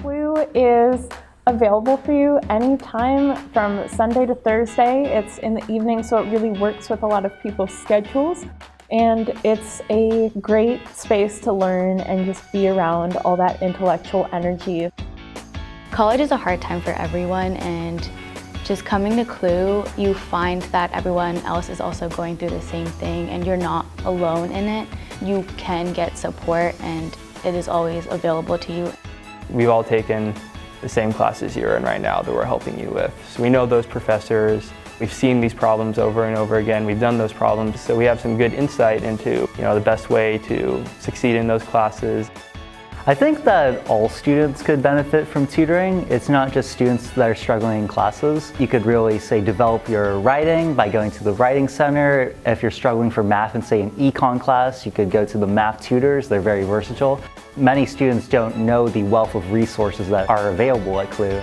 C.L.U.E is available for you anytime from Sunday to Thursday. It's in the evening, so it really works with a lot of people's schedules. And it's a great space to learn and just be around all that intellectual energy. College is a hard time for everyone, and just coming to C.L.U.E, you find that everyone else is also going through the same thing and you're not alone in it. You can get support and it is always available to you. We've all taken the same classes you're in right now that we're helping you with. So we know those professors, we've seen these problems over and over again, we've done those problems, so we have some good insight into the best way to succeed in those classes. I think that all students could benefit from tutoring. It's not just students that are struggling in classes. You could really, say, develop your writing by going to the writing center. If you're struggling for math in, say, an econ class, you could go to the math tutors. They're very versatile. Many students don't know the wealth of resources that are available at C.L.U.E.